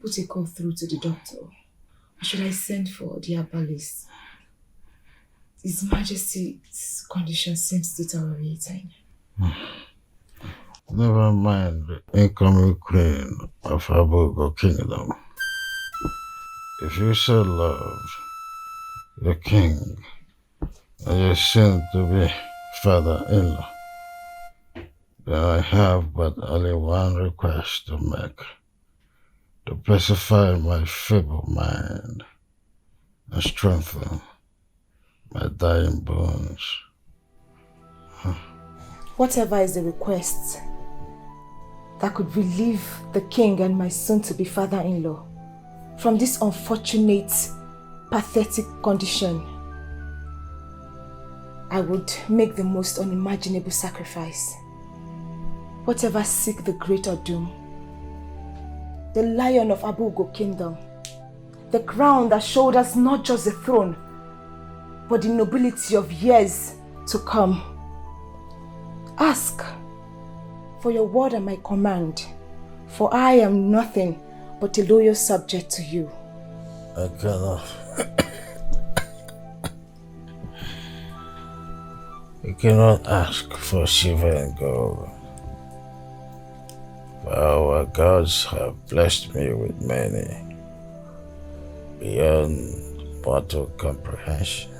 put a call through to the doctor? Or should I send for the herbalist? His Majesty's condition seems deteriorating. Never mind the incoming queen of Abugo Kingdom. If you so love the king and you seem to be father-in-law, then I have but only one request to make, to pacify my feeble mind and strengthen my dying bones. Whatever is the request that could relieve the king and my soon-to-be father-in-law from this unfortunate, pathetic condition, I would make the most unimaginable sacrifice. Whatever seek the greater doom. The lion of Abugo Kingdom, the crown that shoulders not just the throne, but the nobility of years to come. Ask for your word and my command, for I am nothing but a loyal subject to you. I cannot. You cannot ask for silver and gold. For our gods have blessed me with many, beyond mortal comprehension.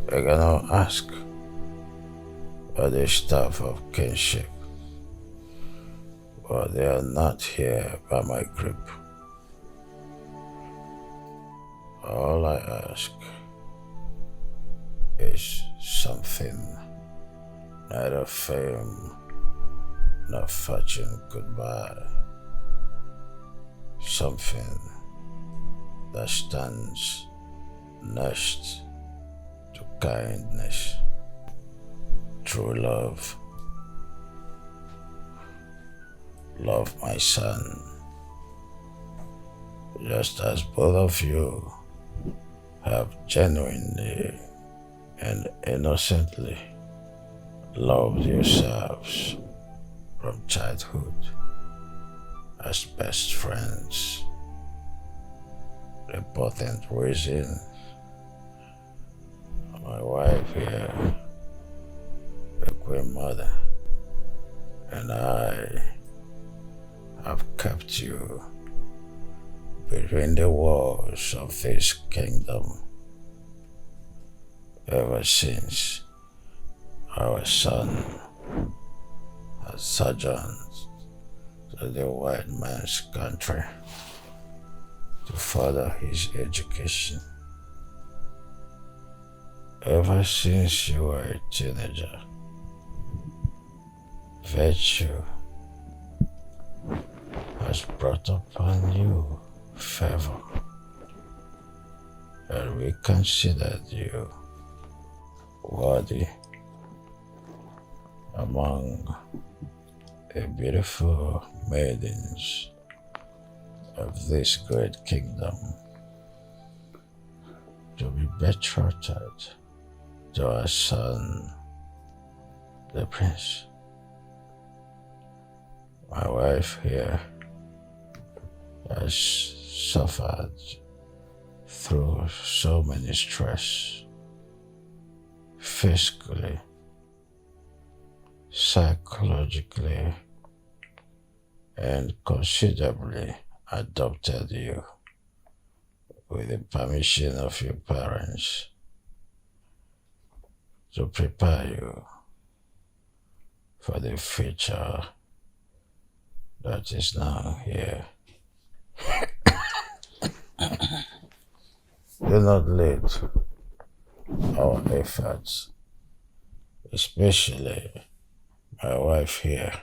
I cannot ask for the staff of kinship, for they are not here by my grip. All I ask is something neither fame nor fortune could buy. Something that stands next to kindness, true love. Love my son, just as both of you have genuinely and innocently loved yourselves from childhood as best friends. The potent reason my wife here, the Queen Mother, and I have kept you between the walls of this kingdom ever since our son has sojourned to the white man's country to further his education. Ever since you were a teenager, virtue has brought upon you favor, and we considered you worthy among the beautiful maidens of this great kingdom to be betrothed to our son, the prince. My wife here has suffered through so many stress, physically, psychologically, and considerably adopted you with the permission of your parents to prepare you for the future that is now here. Do not let our efforts, especially my wife here,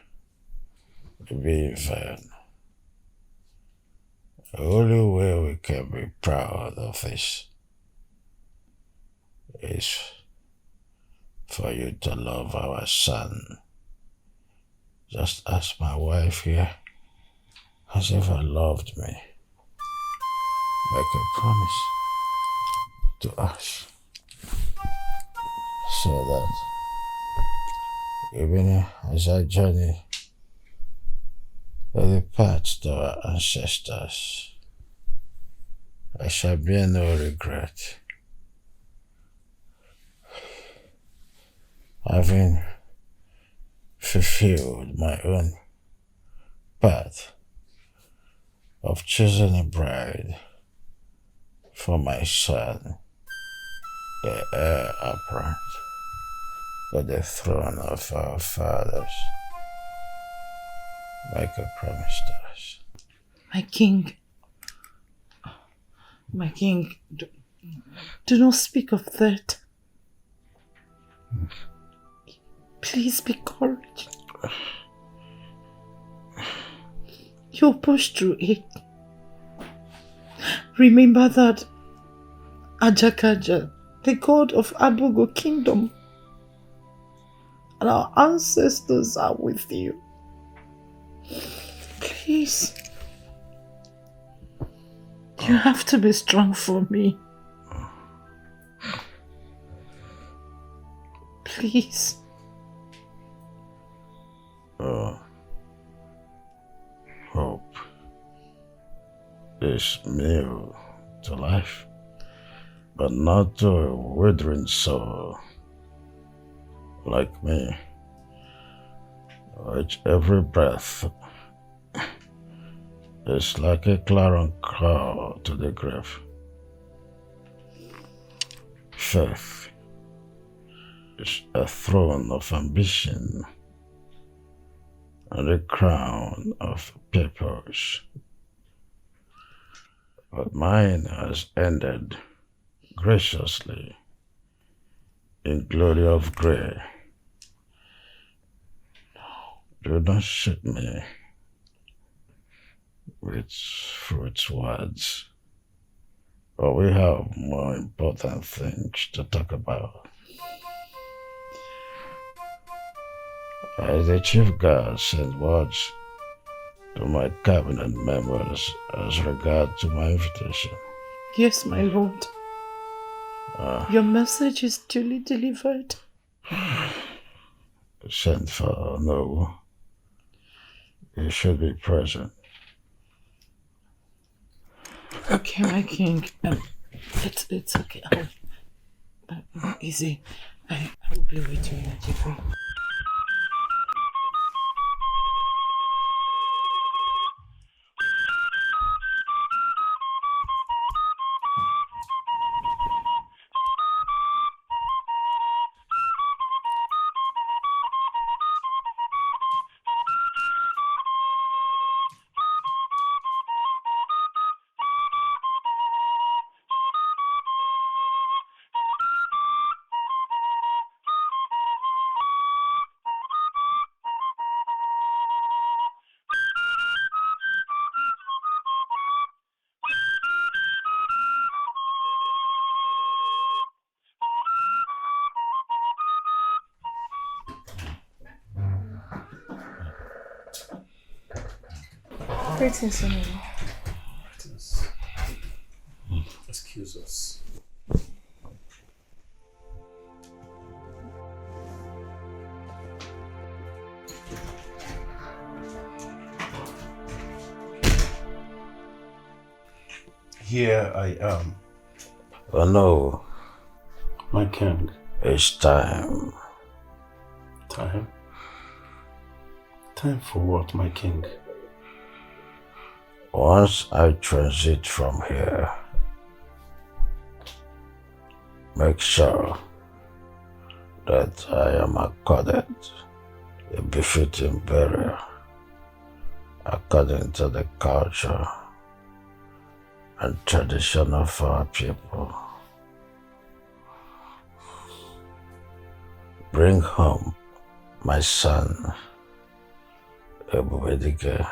to be in vain. The only way we can be proud of this is for you to love our son, just as my wife here has ever loved me. Make a promise to us so that even as I journey the path to our ancestors. I shall bear no regret. Having fulfilled my own path of choosing a bride for my son, the heir apparent to the throne of our fathers. Michael promised us. My king, do not speak of that. Please be encouraged. You'll push through it. Remember that Ajakaja, the god of Abugo kingdom, and our ancestors are with you. Please. You have to be strong for me. Please. Hope is new to life, but not to a withering soul like me, which every breath is like a clarion call to the grave. Faith is a throne of ambition and a crown of purpose. But mine has ended graciously in glory of grey. Do not shoot me with fruit words, but we have more important things to talk about. As the chief guard sent words to my cabinet members as regard to my invitation. Yes, my lord. Your message is duly delivered. Sent for no. You should be present. Okay, my king. It's okay. Easy. I will be waiting at your free. Greetings, Sonny. Greetings. Excuse us. Here I am. Oh no. My king. It's time. Time? Time for what, my king? Once I transit from here, make sure that I am accorded a befitting burial according to the culture and tradition of our people. Bring home my son, Ebubedike,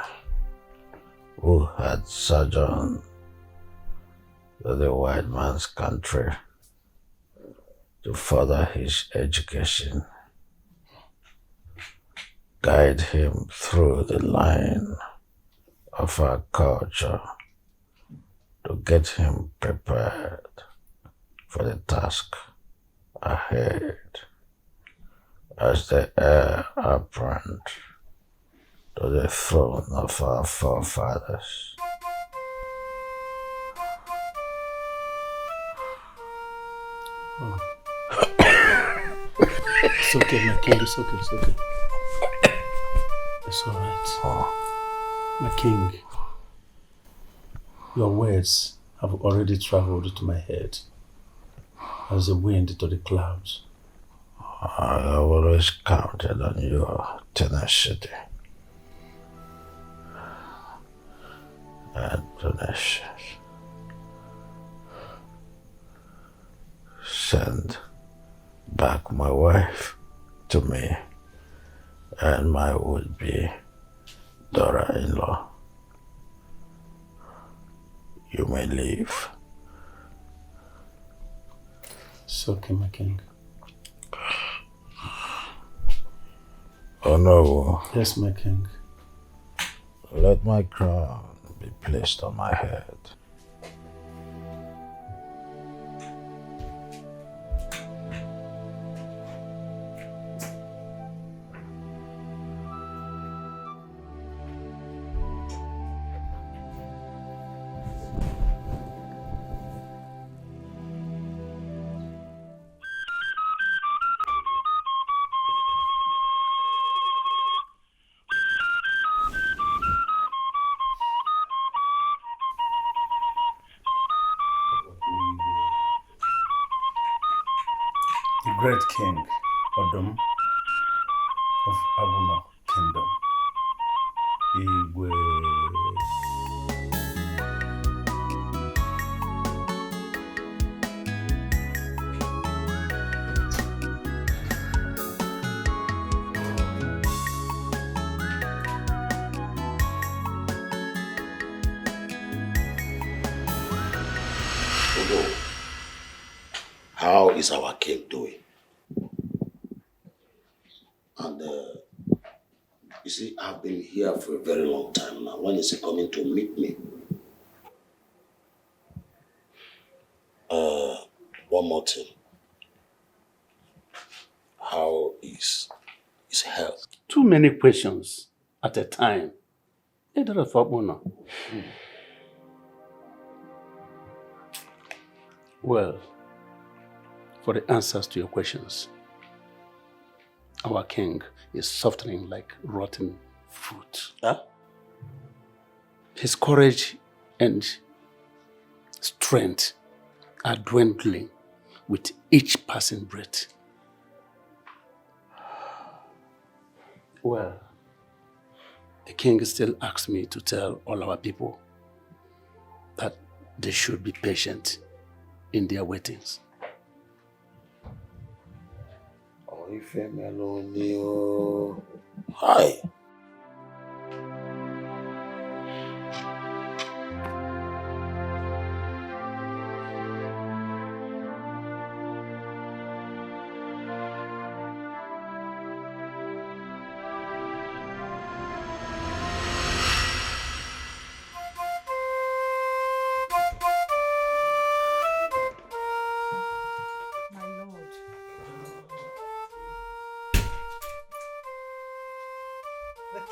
who had sojourned to the white man's country to further his education. Guide him through the line of our culture to get him prepared for the task ahead as the heir apparent to the throne of our forefathers. Oh. It's okay, my king. It's okay. It's okay. It's all right. Oh. My king, your words have already traveled to my head as the wind to the clouds. I have always counted on your tenacity and tenacious. Send back my wife to me and my would-be daughter-in-law. You may leave. It's okay, my king. Oh no. Yes, my king. Let my crown be placed on my head. The great king, Odom of Abuno Kingdom. Igwe. How is our king doing? And you see, I've been here for a very long time now. When is he coming to meet me? One more thing. How is his health? Too many questions at a time. Well, for the answers to your questions, our king is softening like rotten fruit. Huh? His courage and strength are dwindling with each passing breath. Well, the king still asks me to tell all our people that they should be patient in their waitings. Hi.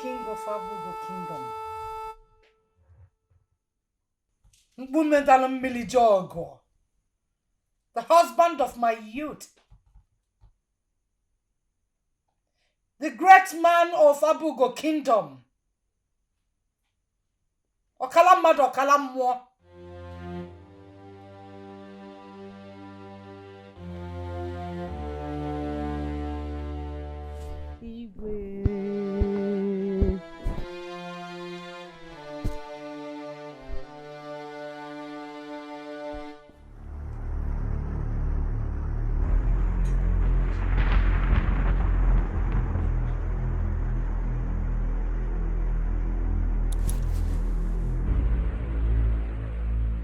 King of Abugo Kingdom. Mbumendalambili Jogo, the husband of my youth, the great man of Abugo Kingdom, Okalamado Okalamwo.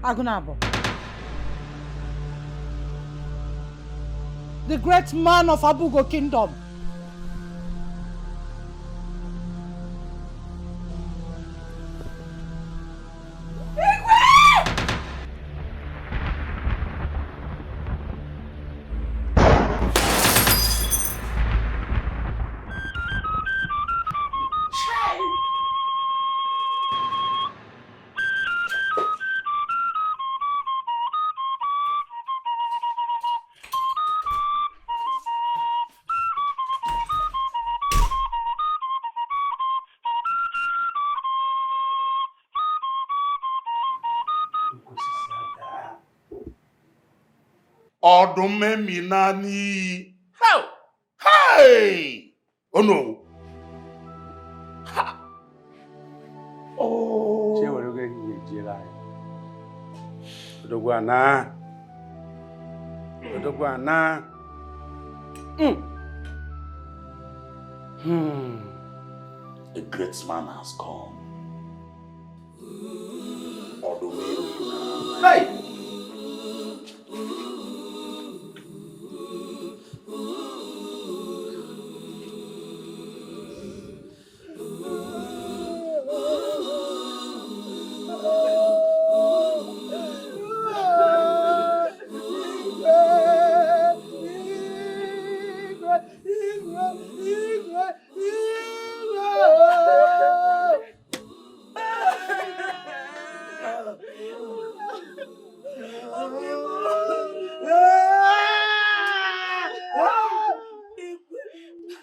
Agunabo, the great man of Abugo Kingdom. Odume Minani. How? Hey! Oh no. Ha! Oh. Odogwana. A great man has come. Odume Minani. Hey!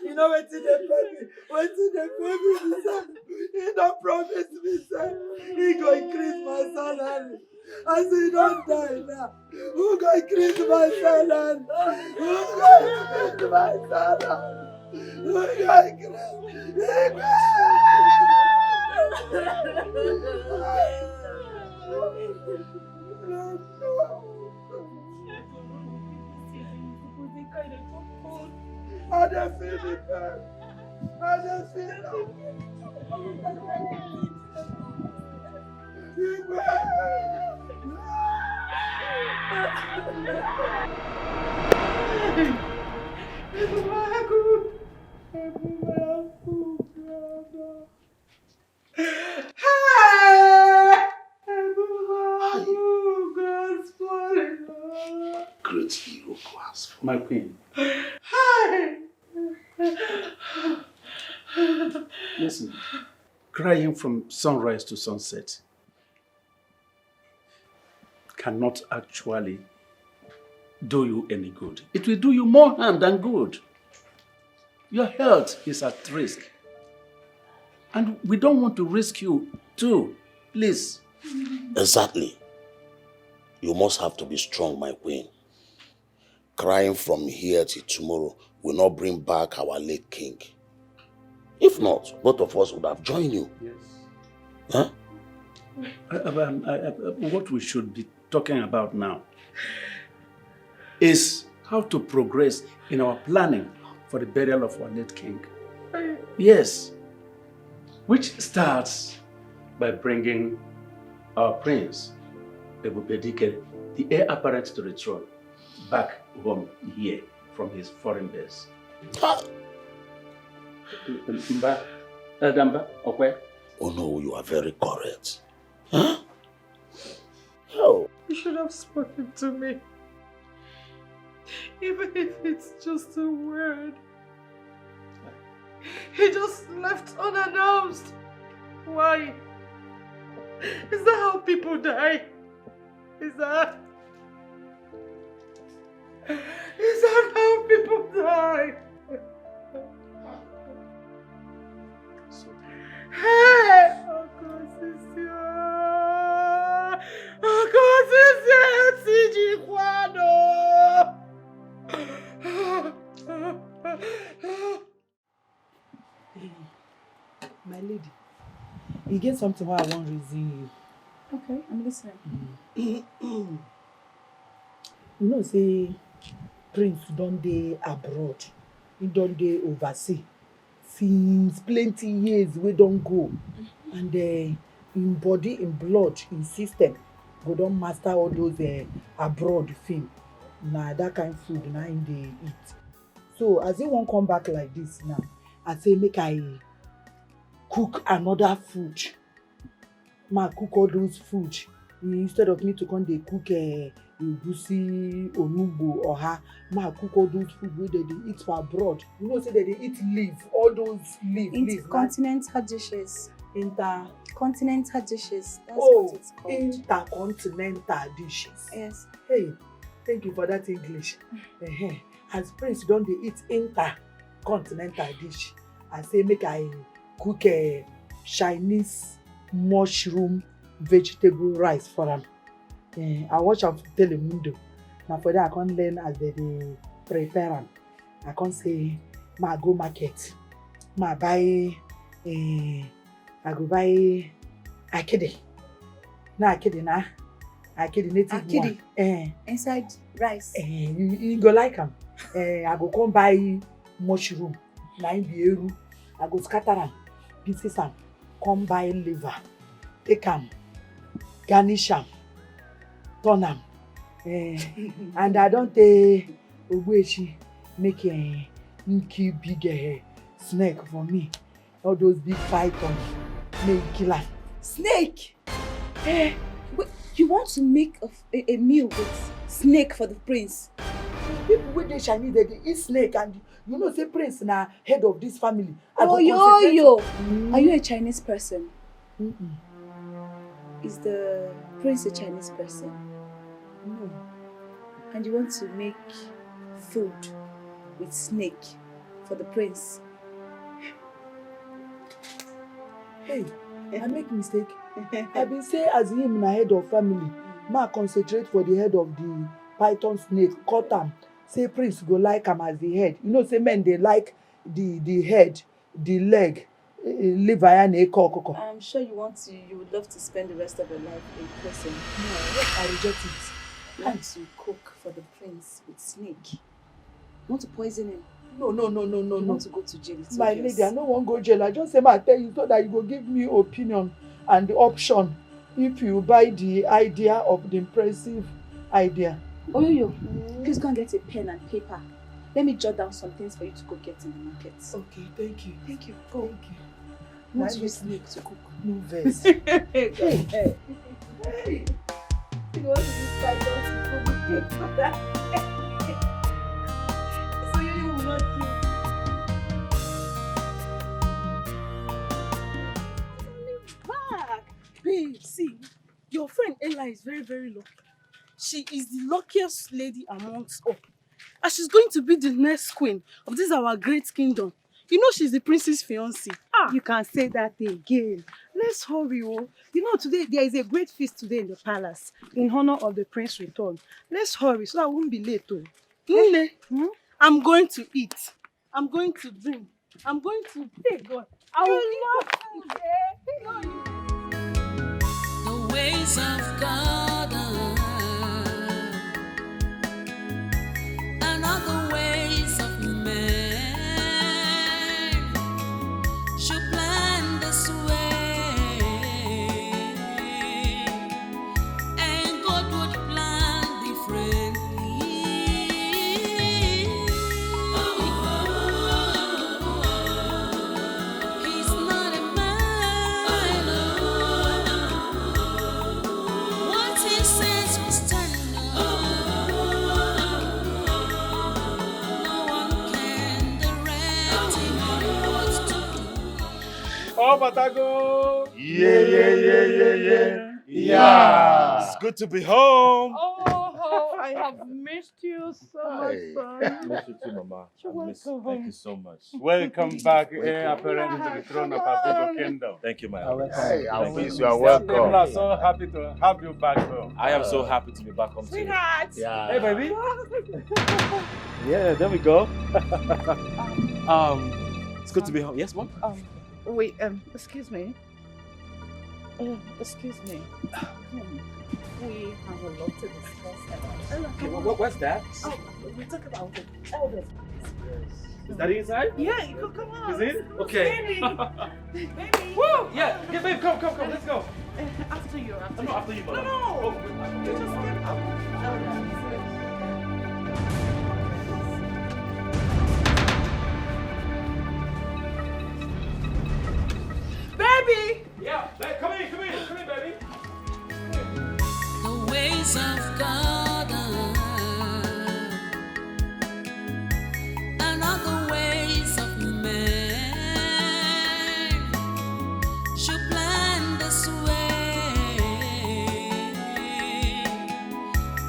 You know wetin dey pay me, sir. He don't promise me, sir. He go increase my salary. I say he don't die now. Who go increase my salary? Who go increase my salary? Who go I just feel it, man. I just feel it. Great hero class. My queen. Listen, crying from sunrise to sunset cannot actually do you any good. It will do you more harm than good. Your health is at risk. And we don't want to risk you too. Please. Exactly. You must have to be strong, my queen. Crying from here till tomorrow will not bring back our late king. If not, both of us would have joined you. Yes. Huh? What we should be talking about now is how to progress in our planning for the burial of our late king. Yes. Which starts by bringing our prince, Ebubedike, the heir apparent to the throne, back home here from his foreign base. Mba, Damba, okay? Oh no, you are very correct. Huh? Oh. You should have spoken to me. Even if it's just a word. He just left unannounced. Why? Is that how people die? Is that how people die? Hey! My lady, you get something why I won't reason you. Okay, I'm listening. You know, say Prince don't dey abroad. He don't dey overseas. Since plenty years we don't go. And in body, in blood, in system, we don't master all those abroad thing. Nah, that kind of food now in they eat. So as he won't come back like this now, I say make I cook another food. Ma cook all those food. Instead of me to come they cook egusi, onugbo, or ma cook all those food where they eat for abroad. You know, say they eat leaf, all those leaf. Intercontinental dishes. Continental dishes. That's what it's called. Intercontinental dishes. Yes. Hey, thank you for that English. As Prince don't they eat intercontinental dish. I say make I cook a Chinese mushroom vegetable rice for him. I watch him for Telemundo. Now for that I can't learn as they prepare am. I can't say ma go market. Ma buy I go buy akidi. Na akidi na. Akidi native Akidi? one. Inside rice. You go like am. I go come buy mushroom. Na im be eru. I go scatter am, pieces am, come buy liver, take am, garnish am, turn am. And I don't take ogbuechi make kill big snake for me. All those big pythons, make kill am. Snake? Wait, you want to make a meal with snake for the prince? People wey dey Chinese dey eat snake, and you know say prince na head of this family. Are you a Chinese person? Is the prince a Chinese person? No. And you want to make food with snake for the prince? Hey, I make mistake. I been say as him na head of family, ma concentrate for the head of the python snake, cut am. Say prince go like am as the head. You know say men dey like the head, the leg, liver and ekoko. I'm sure you would love to spend the rest of your life in prison. No, I reject it. You want to cook for the prince with snake? You want to poison him? No. You want to go to jail? It's My obvious. lady, I no wan go jail. I just say ma tell you so that you go give me opinion and the option if you buy the idea of the impressive idea. Oyoyo, please go and get a pen and paper. Let me jot down some things for you to go get in the market. Okay, thank you. Thank you. Go. Thank you. You want to use snake to cook? No vex. Hey. You want to use python to cook with so you will not kill. Back. Babe, see, your friend Ella is very, very lucky. She is the luckiest lady amongst all. And she's going to be the next queen of this our great kingdom. You know she's the prince's fiancée. You can say that again. Let's hurry, oh. You know today there is a great feast today in the palace in honor of the prince's return. Let's hurry so I won't be late, oh. Nne, I'm going to eat. I'm going to drink. I'm going to take God. I will not eat. The ways of God and not the ways of men. Should plan this way, and God would plan differently. He's not a man. What he says will stand. No one can direct him on what to do. Oh, Batago! Yeah. It's good to be home. Oh, I have missed you so much, son. Miss you too, Mama. Thank you so much. Welcome back, heir apparent to the throne of our big kingdom. Thank you, my Hey, Alphonse, you are People welcome. are so happy to have you back home. I am so happy to be back home too. Sweetheart. Yeah. Hey, baby. Yeah, there we go. It's good to be home. Yes, Mom? Wait, excuse me. Excuse me. We have a lot to discuss about. Okay, what's that? We talk about the eldest. Is that inside? Yeah, come on. Is it? Okay. Baby. Woo! Yeah, babe, come, let's go. After you. No, after you, Mama. No. Oh, You just get up. Baby! yeah, come in, baby. The ways of God and not the ways of men. Should plan this way,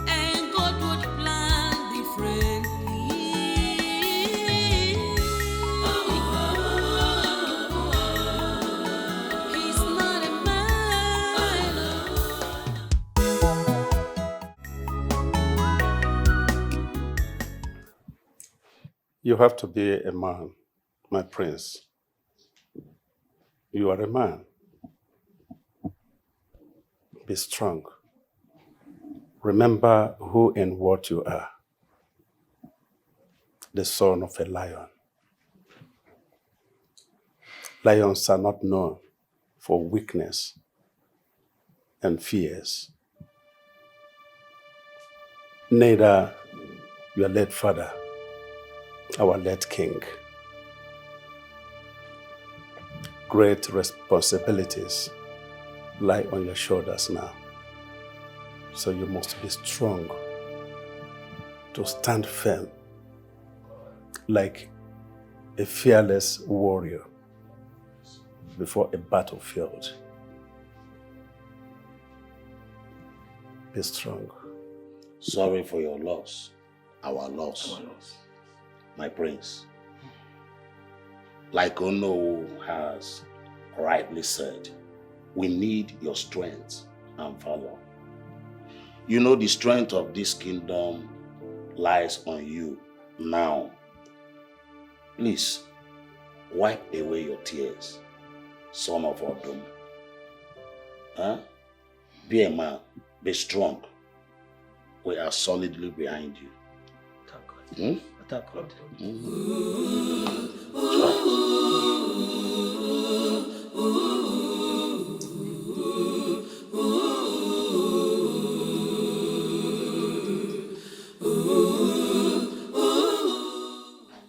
and God would plan differently. He's not a man. You have to be a man, my prince. You are a man. Be strong. Remember who and what you are. The son of a lion. Lions are not known for weakness and fears. Neither your late father, our late king. Great responsibilities lie on your shoulders now. So you must be strong to stand firm like a fearless warrior before a battlefield. Be strong. Sorry for your loss, our loss, my prince. Like Ono has rightly said, we need your strength and valor. You know the strength of this kingdom lies on you now. Please, wipe away your tears, son of Odum. Huh? Be a man, be strong. We are solidly behind you. Thank God. Thank God.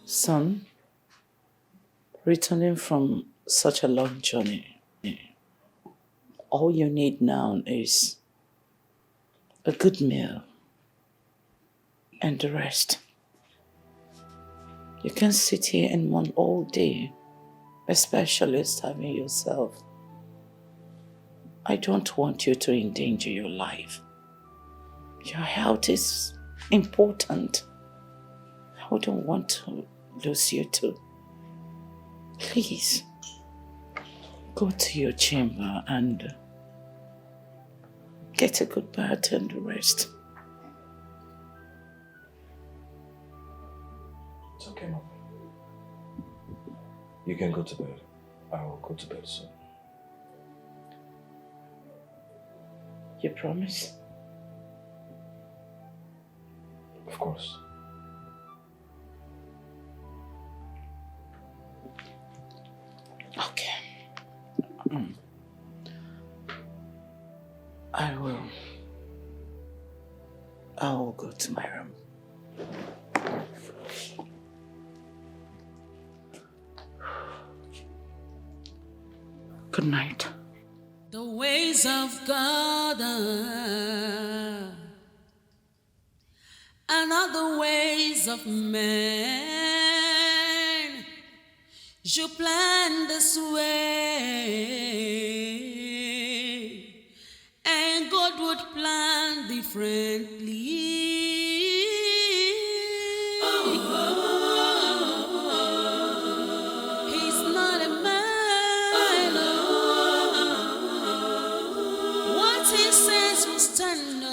Son, returning from such a long journey, all you need now is a good meal and the rest. You can sit here and mourn all day, especially starving yourself. I don't want you to endanger your life. Your health is important. I don't want to lose you too. Please, go to your chamber and get a good bath and rest. It's okay, Mom. You can go to bed. I will go to bed soon. You promise? Of course. Okay. I will go to my room. Good night. The ways of God are not the ways of man. You plan this way, and God would plan differently. He's not a man. What he says will stand up.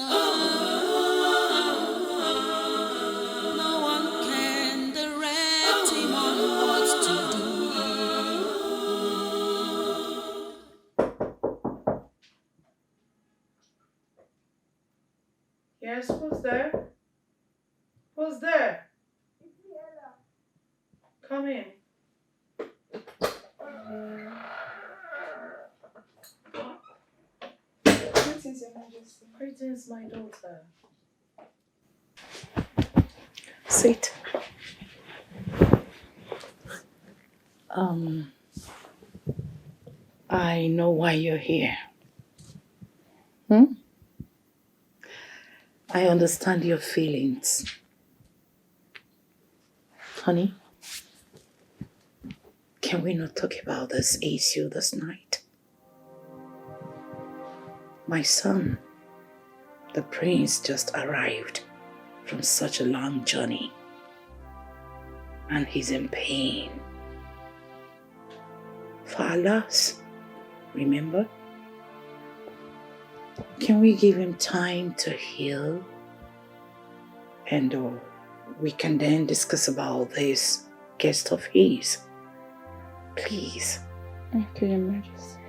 No one can direct him on what to do. Yes, who's there? Who's there? Come in. Greetings, Your Majesty. Greetings, my daughter. Sit. I know why you're here. I understand your feelings. Honey, can we not talk about this issue this night? My son, the prince, just arrived from such a long journey, and he's in pain. For our loss, remember? Can we give him time to heal and we can then discuss about this guest of his. Please. Okay, Your Majesty.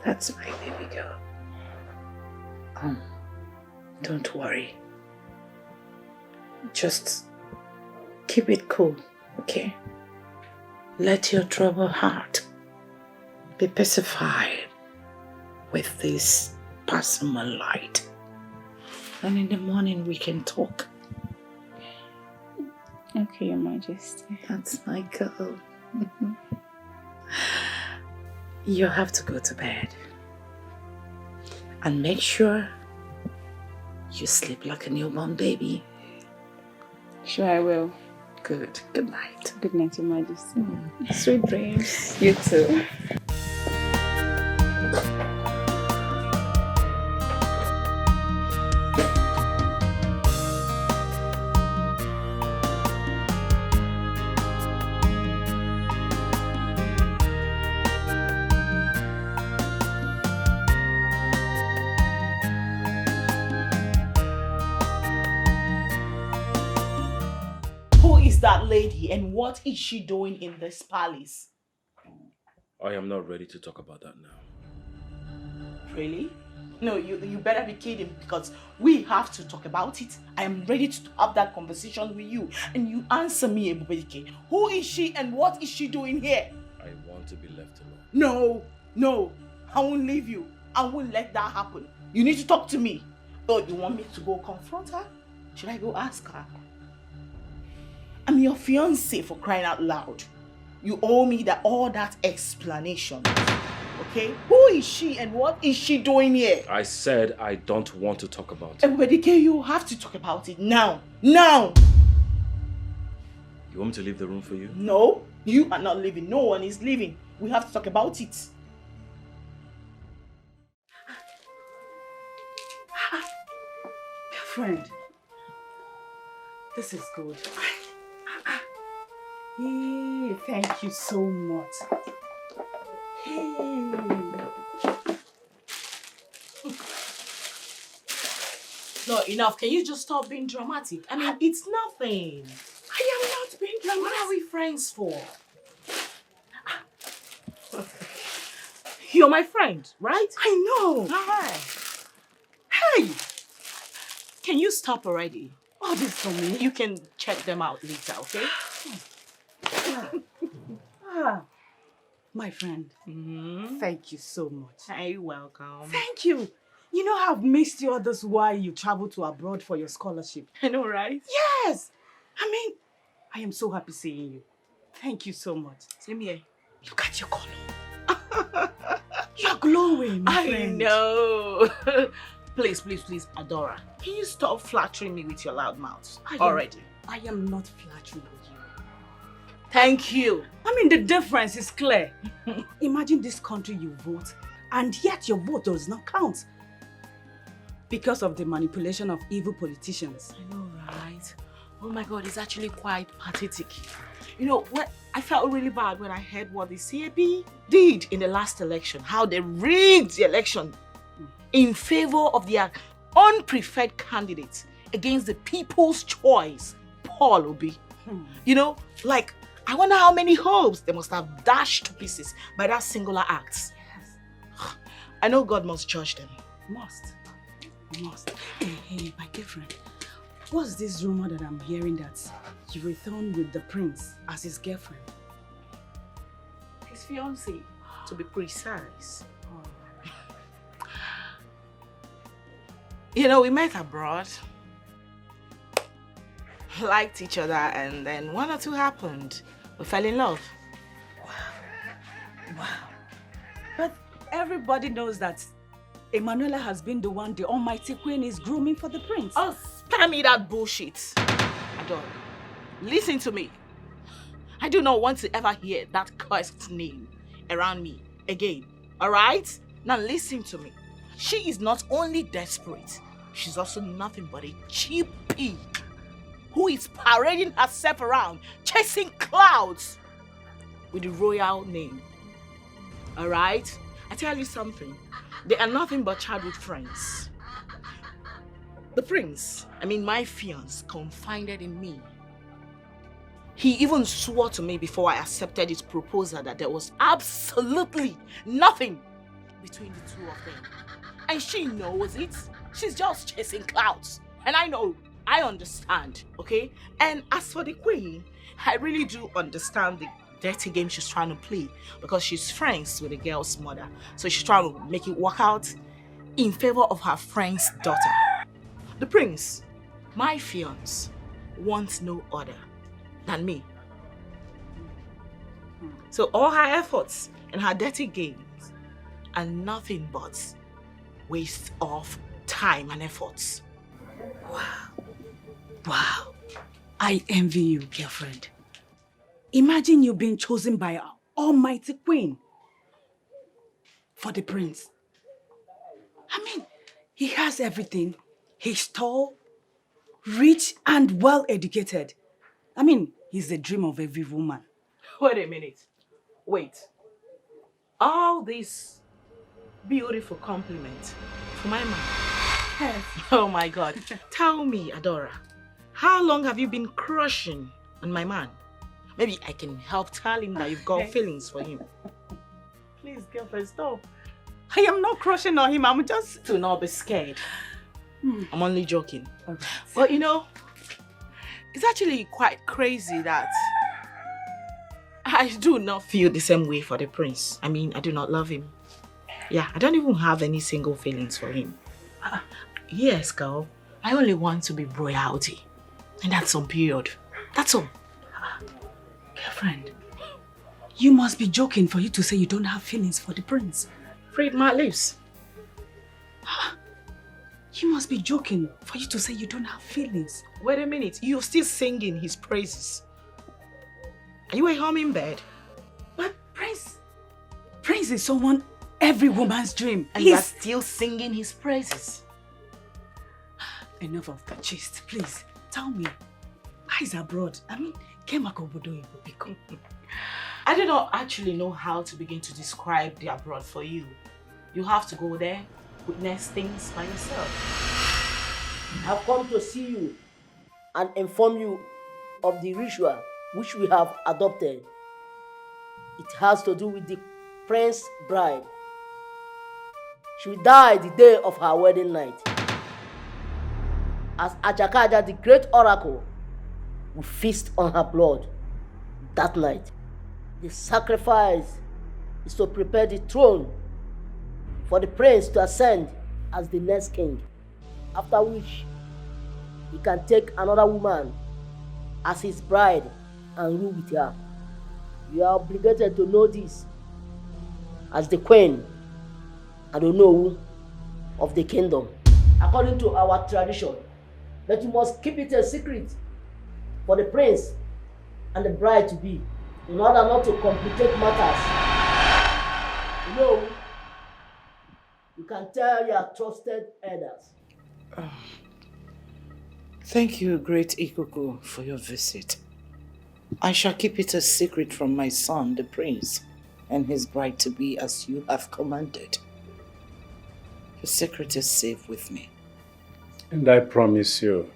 That's my baby girl. Don't worry. Just keep it cool, okay? Let your troubled heart be pacified with this personal light. And in the morning we can talk. Okay, Your Majesty. That's my girl. You have to go to bed. And make sure you sleep like a newborn baby. Sure, I will. Good. Good night. Good night, Your Majesty. Sweet dreams. You too. That lady and what is she doing in this palace? I am not ready to talk about that now. Really? No, you better be kidding, because we have to talk about it. I am ready to have that conversation with you, and you answer me, Ebubedike. Who is she and what is she doing here? I want to be left alone. No, I won't leave you. I won't let that happen. You need to talk to me. Oh, you want me to go confront her? Should I go ask her? I'm your fiancé, for crying out loud. You owe me all that explanation. Okay? Who is she and what is she doing here? I said I don't want to talk about it. Ebubedike, you have to talk about it now. Now! You want me to leave the room for you? No, you are not leaving. No one is leaving. We have to talk about it. Friend, this is good. Hey, thank you so much. Hey. No, enough. Can you just stop being dramatic? I mean, it's nothing. I am not being dramatic. What are we friends for? You're my friend, right? I know. Alright. Hey! Can you stop already? All this for me. You can check them out later, okay? My friend, thank you so much. You're welcome. Thank you. You know I've missed you all this while you traveled to abroad for your scholarship. I know, right? Yes. I mean, I am so happy seeing you. Thank you so much. Same here. Look at your color. You're glowing, my friend. I know. Please, Adora. Can you stop flattering me with your loud mouth already? I am not flattering with you. Thank you. I mean, the difference is clear. Imagine this country you vote, and yet your vote does not count. Because of the manipulation of evil politicians. I know, right? Oh my God, it's actually quite pathetic. You know, I felt really bad when I heard what the CAP did in the last election. How they rigged the election in favor of their unpreferred candidate against the people's choice, Paul Obi. You know, like, I wonder how many hopes they must have dashed to pieces by that singular act. Yes. I know God must judge them. Must. Hey, my dear friend. What's this rumor that I'm hearing that you returned with the prince as his girlfriend? His fiancée, to be precise. You know, we met abroad, liked each other, and then one or two happened. We fell in love. Wow. But everybody knows that Emanuela has been the one the almighty queen is grooming for the prince. Oh, spare me that bullshit. Adore, listen to me. I do not want to ever hear that cursed name around me again, alright? Now listen to me. She is not only desperate, she's also nothing but a cheap pig who is parading herself around, chasing clouds with the royal name. Alright? I tell you something, they are nothing but childhood friends. The prince, my fiancé, confided in me He even swore to me before I accepted his proposal that there was absolutely nothing between the two of them. And she knows it. She's just chasing clouds. And I know, I understand, okay? And as for the queen, I really do understand the dirty game she's trying to play because she's friends with the girl's mother. So she's trying to make it work out in favor of her friend's daughter. The prince, my fiancé, wants no other than me. So all her efforts and her dirty games are nothing but waste of time and efforts. Wow. I envy you, girlfriend. Imagine you being chosen by our almighty queen for the prince. I mean, he has everything. He's tall, rich, and well-educated. I mean, he's the dream of every woman. Wait a minute. Wait. All this beautiful compliment for my man. Yes. Oh my God. Tell me, Adora, how long have you been crushing on my man? Maybe I can help tell him that you've got feelings for him. Please, girlfriend, stop. I am not crushing on him. I'm just... Do not be scared. I'm only joking. Okay. But you know, it's actually quite crazy that I do not feel the same way for the prince. I mean, I do not love him. Yeah, I don't even have any single feelings for him. Yes, girl. I only want to be royalty. And that's on period. That's all. Girlfriend, you must be joking for you to say you don't have feelings for the prince. Read my lips. You must be joking for you to say you don't have feelings. Wait a minute. You're still singing his praises. Are you a hummingbird? But Prince is someone every woman's dream. And you are still singing his praises. Enough of the gist, please. Tell me, why is abroad? I mean, I do not actually know how to begin to describe the abroad for you. You have to go there, witness things by yourself. I've come to see you and inform you of the ritual which we have adopted. It has to do with the prince's bride. She will die the day of her wedding night. As Ajakaja, the great oracle, will feast on her blood that night. The sacrifice is to prepare the throne for the prince to ascend as the next king, after which he can take another woman as his bride and rule with her. You are obligated to know this as the queen and the know of the kingdom, according to our tradition. But you must keep it a secret for the prince and the bride to be, in order not to complicate matters. You know, you can tell your trusted elders. Thank you, great Ikuku, for your visit. I shall keep it a secret from my son, the prince, and his bride-to-be as you have commanded. The secret is safe with me. And I promise you,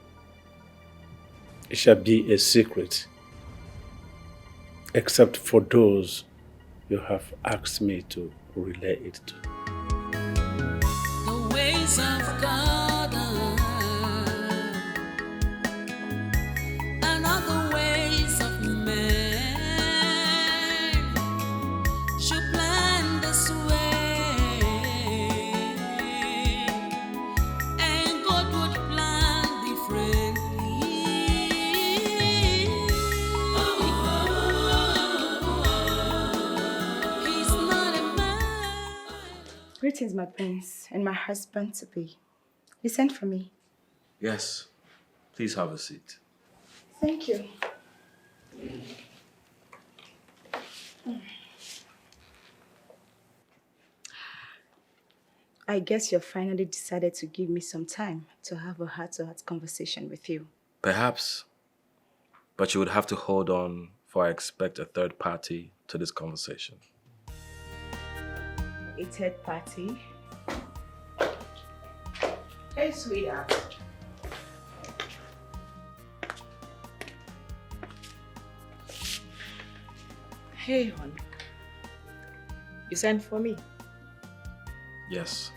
it shall be a secret, except for those you have asked me to relay it to. The ways of God are not the ways of men. Should plan this way, and God would plan differently. He's not a man. Greetings, my prince and my husband-to-be. You sent for me. Yes. Please have a seat. Thank you. I guess you finally decided to give me some time to have a heart-to-heart conversation with you. Perhaps. But you would have to hold on, for I expect a third party to this conversation. A third party? Hey, sweetheart. Hey, hon. You sent for me? Yes.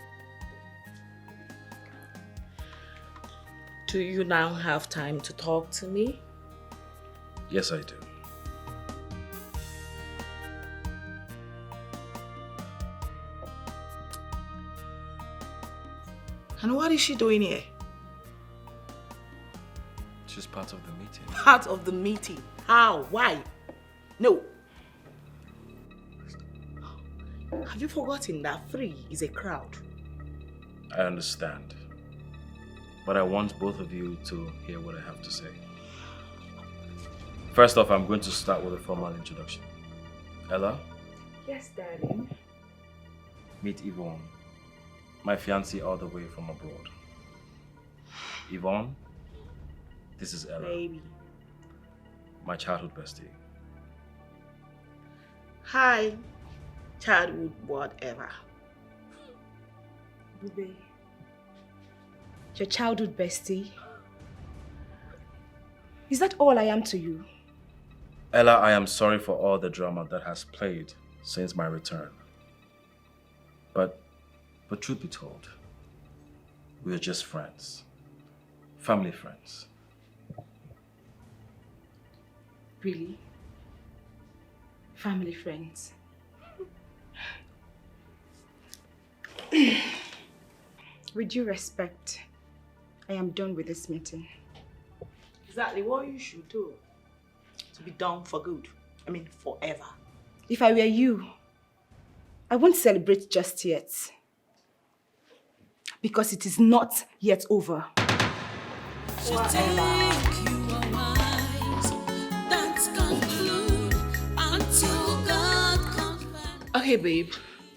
Do you now have time to talk to me? Yes, I do. And what is she doing here? She's part of the meeting. Part of the meeting? How? Why? No. Have you forgotten that 3 is a crowd? I understand. But I want both of you to hear what I have to say. First off, I'm going to start with a formal introduction. Ella? Yes, darling. Meet Yvonne, my fiancée all the way from abroad. Yvonne, this is Ella. Baby. My childhood bestie. Hi, childhood whatever. Bube, your childhood bestie? Is that all I am to you? Ella, I am sorry for all the drama that has played since my return. But truth be told, we are just friends. Family friends. Really? Family friends? With due respect, I am done with this meeting. Exactly what you should do. To be done for good. I mean, forever. If I were you, I won't celebrate just yet. Because it is not yet over. Okay, babe.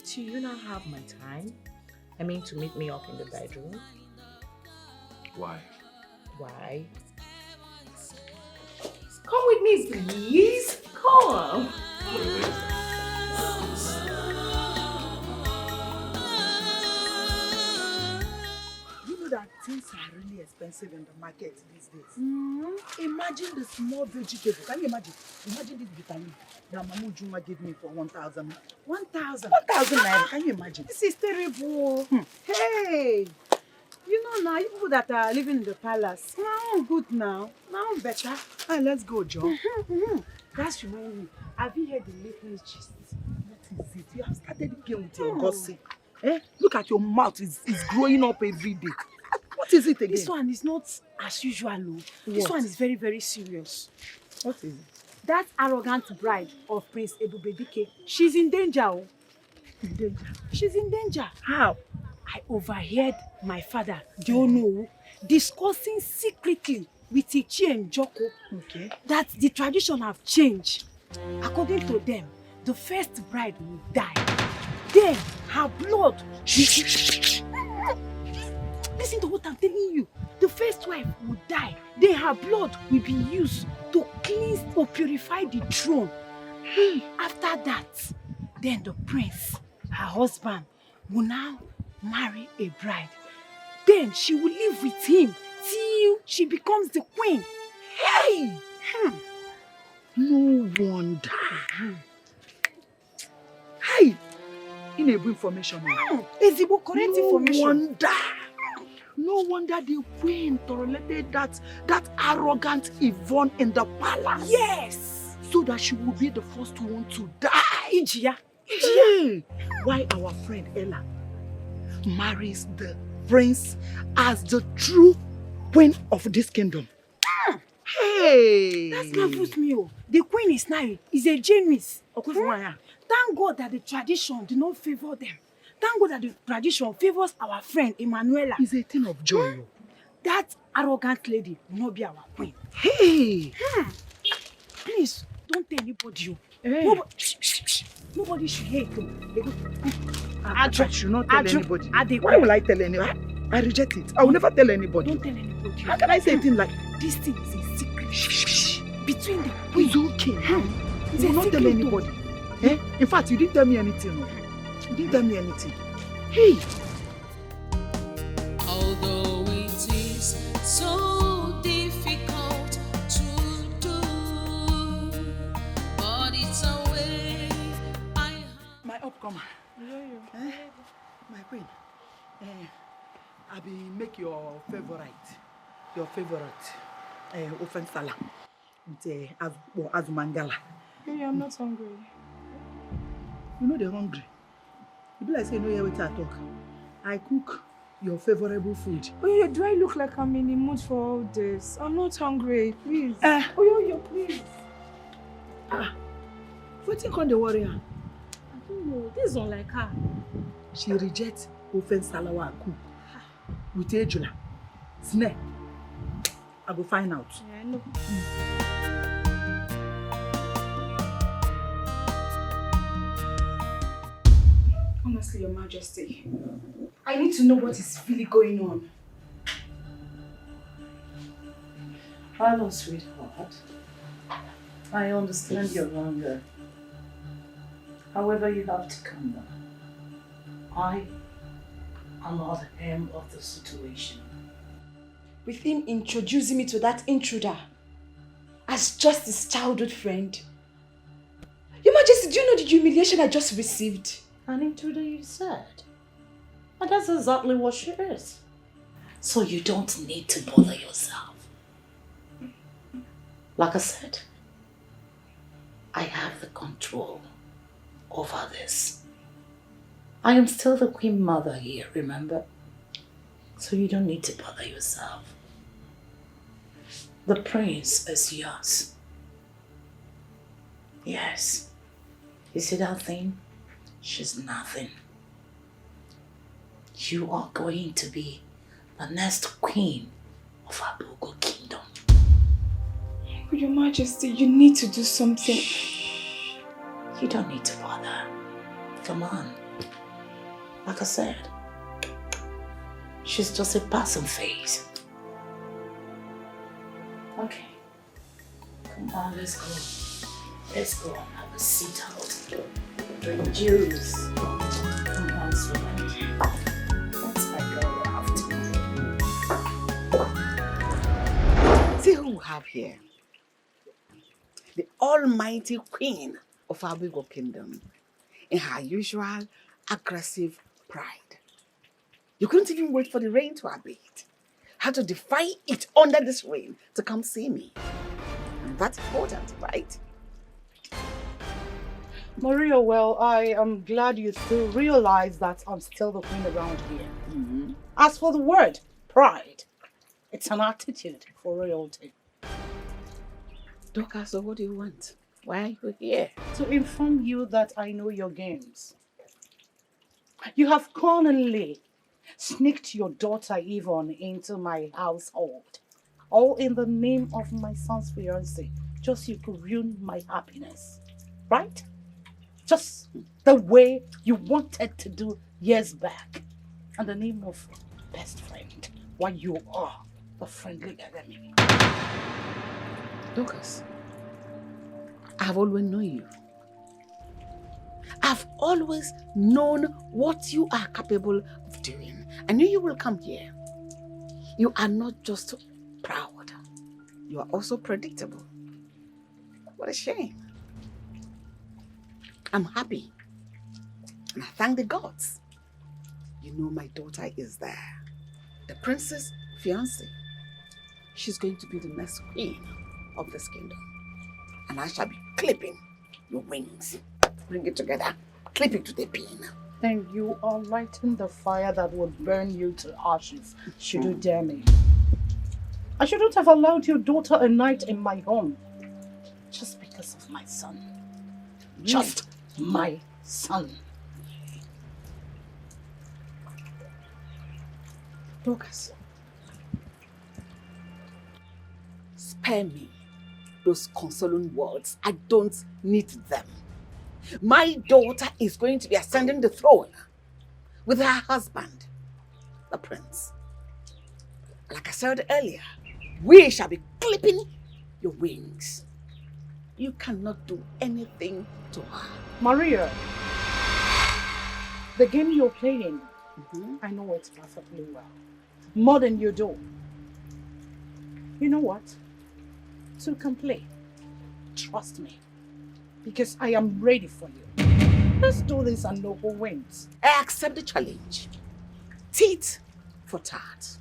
Do you now have my time? I mean, to meet me up in the bedroom. Why? Why? Come with me, please. Come. You know that things are really expensive in the market these days. Imagine the small vegetable. Can you imagine? Imagine this bitter leaf that Mamu Juma gave me for 1,000. 1,000? 1,000 naira. Can you imagine? This is terrible. Hey, you know now, you people that are living in the palace, now good now, now better. Hey, let's go, Joe. That reminds me, have you heard the latest gist? What is it? You have started again with your gossip. Eh? Look at your mouth, it's growing up every day. What is it again? This one is not as usual. This one is very, very serious. What is it? That arrogant bride of Prince Ebubedike, she's in danger. Oh. In danger? She's in danger. How? I overheard my father, Diono, discussing secretly with Ichi and Joko that the tradition have changed. According to them, the first bride will die. Then her blood. Listen to what I'm telling you. The first wife will die. Then her blood will be used to cleanse or purify the throne. After that, then the prince, her husband, will now marry a bride. Then she will live with him till she becomes the queen. Hey! No wonder. Hey! Inable information. Ezibo correct information. No wonder the queen tolerated that arrogant Yvonne in the palace. Yes! So that she will be the first one to die. Ijia. Hey! Why our friend Ella marries the prince as the true queen of this kingdom. Hey! That's marvelous me. The queen is now is a genius. Thank God that the tradition did not favor them. Thank God that the tradition favors our friend Emanuela. It's a thing of joy. That arrogant lady will not be our queen. Hey! Please, don't tell anybody. Hey. Nobody should hear it. I should not tell anybody. Why will I tell anybody? I reject it. I will never tell anybody. Don't tell anybody. How can I say a thing like this thing is a secret? Between the It's okay. You will not tell anybody. Eh? In fact, you didn't tell me anything. You didn't tell me anything. Hey! Although it is so difficult to do, but it's a way Queen, I be make your favorite, ofen sala, with azumangala. Hey, I'm not hungry. You know they're hungry. You be like say you know hear what I talk. I cook your favorable food. Oh yeah, do I look like I'm in the mood for all this? I'm not hungry, please. Oh yeah, please. What you call the warrior? I don't know. This is not like her. She rejects ofen salawa I cook with ejula. Snare. I go find out. Yeah, I know. Honestly, Your Majesty, I need to know what is really going on. Hello, sweetheart. I understand your hunger. However, you have to calm down. I am not the aim of the situation. With him introducing me to that intruder as just his childhood friend. Your Majesty, do you know the humiliation I just received? An intruder, you said? And that's exactly what she is. So you don't need to bother yourself. Like I said, I have the control over this. I am still the Queen Mother here, remember? So you don't need to bother yourself. The prince is yours. Yes. You see that thing? She's nothing. You are going to be the next queen of Abugo Kingdom. Your Majesty, you need to do something. Shh. You don't need to bother. Come on. Like I said, she's just a passing phase. Okay. Come on, let's go. Let's go and have a sit out. Drink juice. Come on, sweetheart. That's my girl after. See who we have here. The almighty queen of Abugo Kingdom in her usual aggressive pride. You couldn't even wait for the rain to abate. Had to defy it under this rain to come see me. And that's important, right? Maria, well, I am glad you still realize that I'm still the queen around here. Mm-hmm. As for the word, pride, it's an attitude for royalty. Doka, so what do you want? Why are you here? To inform you that I know your games. You have cunningly sneaked your daughter Yvonne into my household, all in the name of my son's fiancé, just so you could ruin my happiness, right? Just the way you wanted to do years back, in the name of best friend, while you are the friendly enemy. Lucas, I've always known you. I've always known what you are capable of doing. I knew you will come here. You are not just proud, you are also predictable. What a shame. I'm happy. And I thank the gods. You know my daughter is there. The princess fiancée. She's going to be the next queen of this kingdom. And I shall be clipping your wings. Bring it together. Clip it to the pin. Then you are lighting the fire that would burn you to ashes, should you dare me. I shouldn't have allowed your daughter a night in my home. Just because of my son. Just my son. Lucas, spare me those consoling words. I don't need them. My daughter is going to be ascending the throne with her husband, the prince. Like I said earlier, we shall be clipping your wings. You cannot do anything to her. Maria, the game you're playing, I know it perfectly well. More than you do. You know what? So can play. Trust me. Because I am ready for you. Let's do this and know who wins. I accept the challenge. Tit for tat.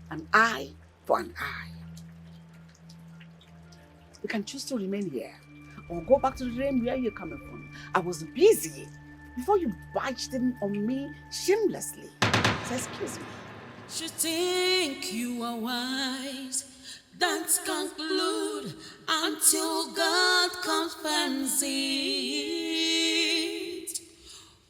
An eye for an eye. You can choose to remain here or go back to the realm where you're coming from. I was busy before you barged in on me shamelessly. So excuse me. Should think you are wise. Don't conclude until God confirms it.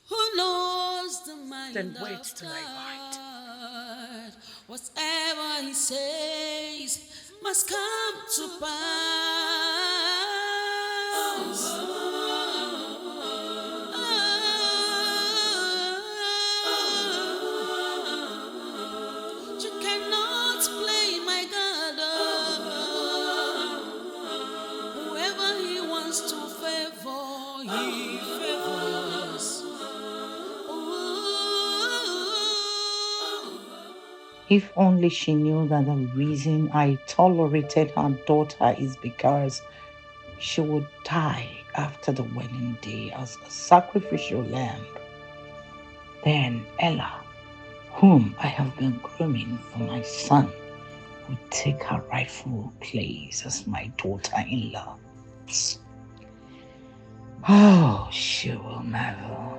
Who knows the mind Then wait of till I bite. God? Whatever He says must come to pass. You cannot play my God. Whoever He wants to favor, He favors. If only she knew that the reason I tolerated her daughter is because she would die after the wedding day as a sacrificial lamb. Then Ella, whom I have been grooming for my son, would take her rightful place as my daughter-in-law. Oh, she will marvel.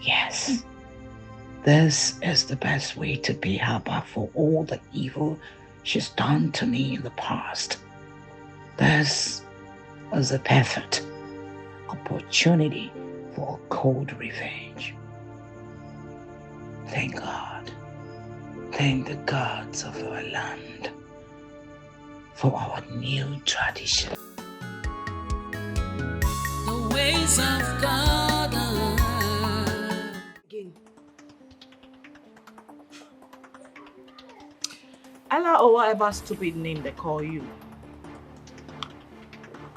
Yes, this is the best way to pay her back for all the evil she's done to me in the past. This is a perfect opportunity for a cold revenge. Thank God. Thank the gods of our land for our new tradition. The ways of God Again. Ella or whatever stupid name they call you.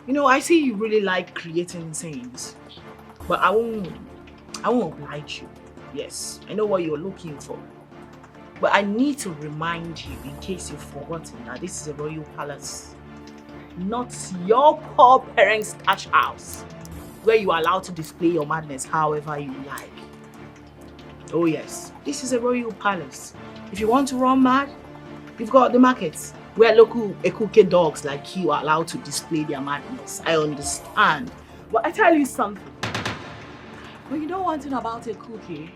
You know, I see you really like creating scenes, but I won't oblige you. Yes, I know what you're looking for. But I need to remind you, in case you've forgotten, that this is a royal palace. Not your poor parents' thatch house, where you are allowed to display your madness however you like. Oh yes, this is a royal palace. If you want to run mad, you've got the markets, where local Ekuke dogs like you are allowed to display their madness. I understand. But I tell you something. When you don't want to know about Ekuke,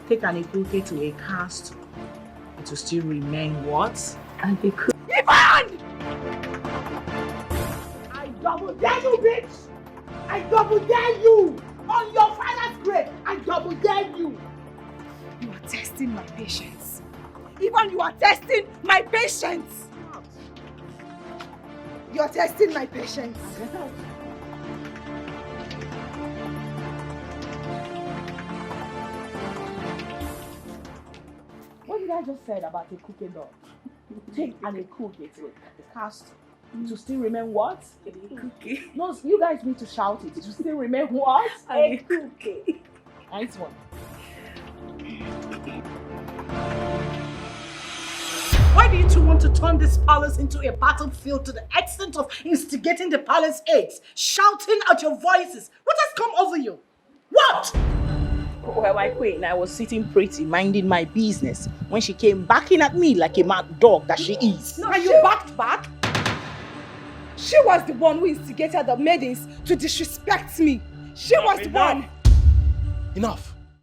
take an Ekuke to a castle. It will still remain what? An Ekuke. Ivan! I double dare you, bitch! I double dare you! On your father's grave, I double dare you! You are testing my patience. Even you are testing my patience. You are testing my patience. What did I just say about a cooking dog? Take an Ekuke to the castle. It will still remain what? A cookie. No, you guys need to shout it. It will still remain what? A cookie. Nice one. Why do you two want to turn this palace into a battlefield to the extent of instigating the palace aides, shouting at your voices? What has come over you? What? Well, my queen, I was sitting pretty, minding my business, when she came backing at me like a mad dog that she is. No, you backed back? She was the one who instigated the maidens to disrespect me. She was the one. Enough.